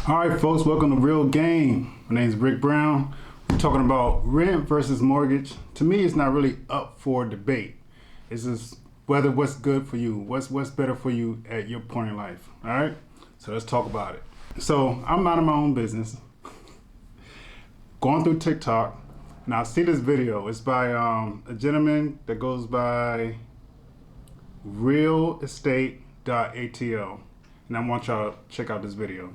All right, folks, welcome to Real Game. My name is Rick Brown. We're talking about rent versus mortgage. To me, it's not really up for debate. It's just whether what's good for you, what's better for you at your point in life. All right, so let's talk about it. So I'm minding my own business, going through TikTok, and I see this video. It's by a gentleman that goes by realestate.atl, and I want y'all to check out this video.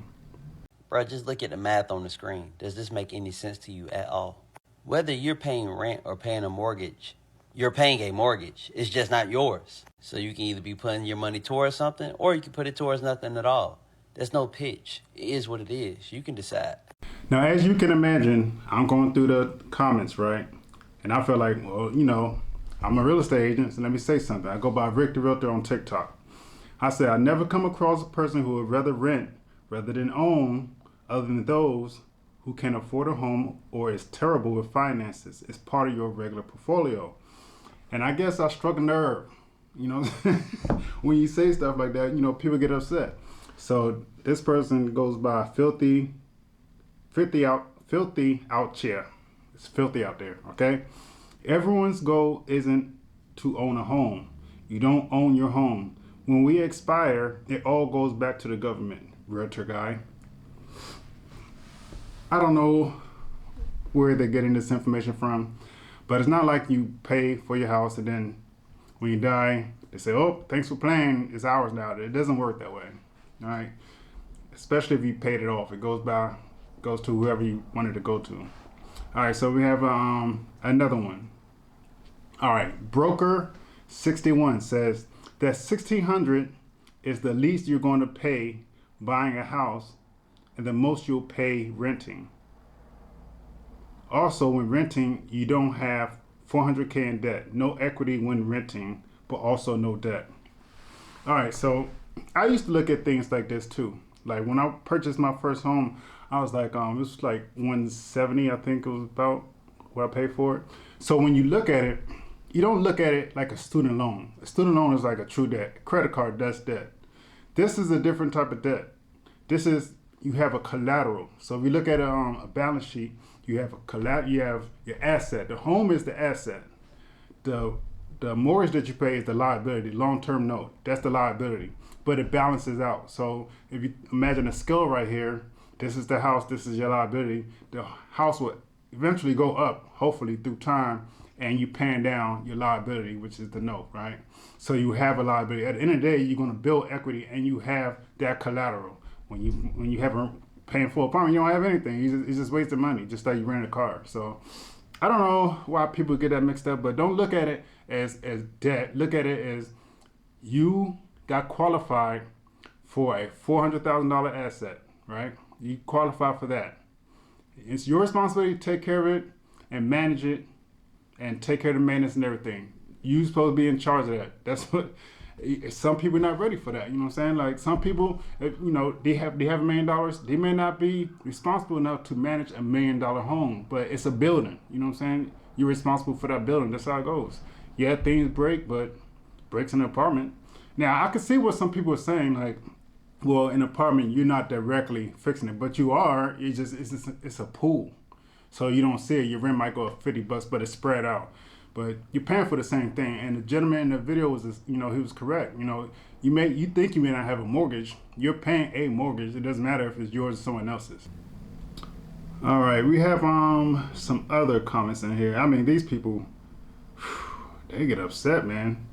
Bro, just look at the math on the screen. Does this make any sense to you at all? Whether you're paying rent or paying a mortgage, you're paying a mortgage. It's just not yours. So you can either be putting your money towards something or you can put it towards nothing at all. There's no pitch. It is what it is. You can decide. Now, as you can imagine, I'm going through the comments, right? And I feel like, well, I'm a real estate agent, so let me say something. I go by Rick the Realtor on TikTok. I say I never come across a person who would rather rent rather than own, other than those who can afford a home or is terrible with finances. It's part of your regular portfolio. And I guess I struck a nerve, when you say stuff like that, people get upset. So this person goes by filthy out chair. It's filthy out there, okay? Everyone's goal isn't to own a home. You don't own your home. When we expire, it all goes back to the government, realtor guy. I don't know where they're getting this information from, but it's not like you pay for your house and then when you die, they say, oh, thanks for playing, it's ours now. It doesn't work that way, all right? Especially if you paid it off. It goes to whoever you wanted to go to. All right, so we have another one. All right, Broker 61 says that $1,600 is the least you're going to pay buying a house and the most you'll pay renting. Also, when renting, you don't have $400K in debt. No equity when renting, but also no debt. All right, so I used to look at things like this too. Like when I purchased my first home, I was like, it was like 170, I think it was about what I paid for it. So when you look at it, you don't look at it like a student loan. A student loan is like a true debt. Credit card, that's debt. This is a different type of debt. You have a collateral. So if you look at a balance sheet, you have you have your asset. The home is the asset. The mortgage that you pay is the liability, long-term note. That's the liability, but it balances out. So if you imagine a scale right here, this is the house, this is your liability. The house will eventually go up, hopefully through time, and you paying down your liability, which is the note, right? So you have a liability. At the end of the day, you're going to build equity, and you have that collateral. When you have a paying full apartment, you don't have anything. It's just wasting money, just like you rent a car. So I don't know why people get that mixed up, but don't look at it as debt. Look at it as you got qualified for a $400,000 asset, right? You qualify for that. It's your responsibility to take care of it and manage it and take care of the maintenance and everything. You're supposed to be in charge of that. That's what. Some people are not ready for that. You know what I'm saying? Like some people, they have $1 million. They may not be responsible enough to manage $1 million home, but it's a building. You know what I'm saying? You're responsible for that building. That's how it goes. Yeah, things break, but breaks in an apartment. Now I can see what some people are saying, like, well, in an apartment you're not directly fixing it, but you are. It's a pool, so you don't see it. Your rent might go up $50, but it's spread out. But you're paying for the same thing. And the gentleman in the video was, he was correct. You think you may not have a mortgage. You're paying a mortgage. It doesn't matter if it's yours or someone else's. All right, we have some other comments in here. I mean, these people, they get upset, man.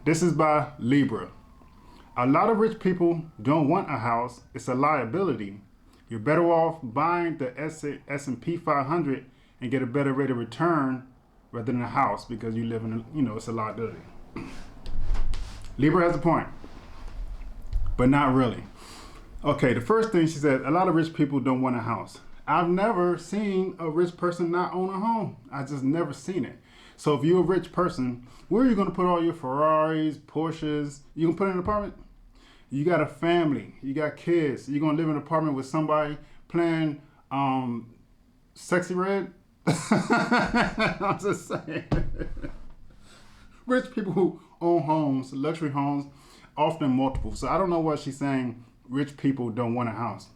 This is by Libra. A lot of rich people don't want a house. It's a liability. You're better off buying the S&P 500 and get a better rate of return rather than a house because you live in it's a liability. Libra has a point, but not really. Okay, the first thing she said, a lot of rich people don't want a house. I've never seen a rich person not own a home. I just never seen it. So if you're a rich person, where are you going to put all your Ferraris, Porsches? You can put in an apartment? You got a family, you got kids. You're going to live in an apartment with somebody playing Sexy Red? I'm just saying. Rich people who own homes, luxury homes, often multiple. So I don't know what she's saying rich people don't want a house.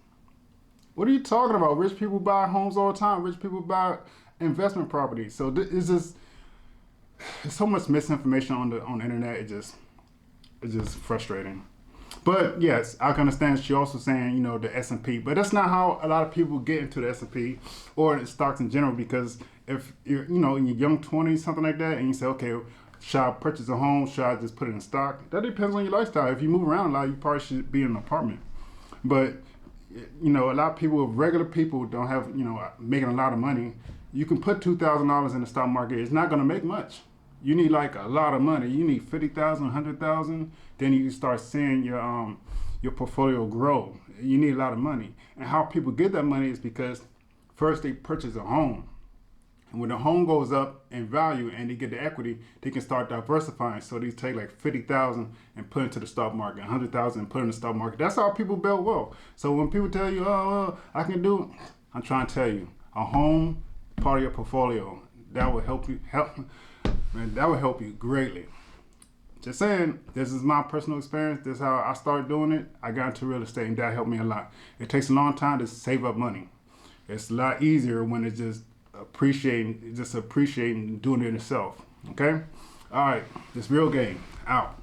What are you talking about? Rich people buy homes all the time. Rich people buy investment properties. So it's just there's so much misinformation on the internet. It's just frustrating. But yes, I can understand. She also saying the S&P, but that's not how a lot of people get into the S&P or the stocks in general. Because if you're in your young 20s something like that, and you say, okay, should I purchase a home? Should I just put it in stock? That depends on your lifestyle. If you move around a lot, you probably should be in an apartment. But a lot of people, regular people, don't have making a lot of money. You can put $2,000 in the stock market. It's not going to make much. You need like a lot of money. You need 50,000, 100,000. Then you can start seeing your portfolio grow. You need a lot of money. And how people get that money is because first they purchase a home. And when the home goes up in value and they get the equity, they can start diversifying. So they take like 50,000 and put into the stock market, 100,000 and put in the stock market. That's how people build wealth. So when people tell you, oh, I can do it, I'm trying to tell you, a home, part of your portfolio, that will help you. Man, that will help you greatly. Just saying, this is my personal experience. This is how I started doing it. I got into real estate and that helped me a lot. It takes a long time to save up money. It's a lot easier when it's just appreciating doing it yourself. Okay? All right, this real game out.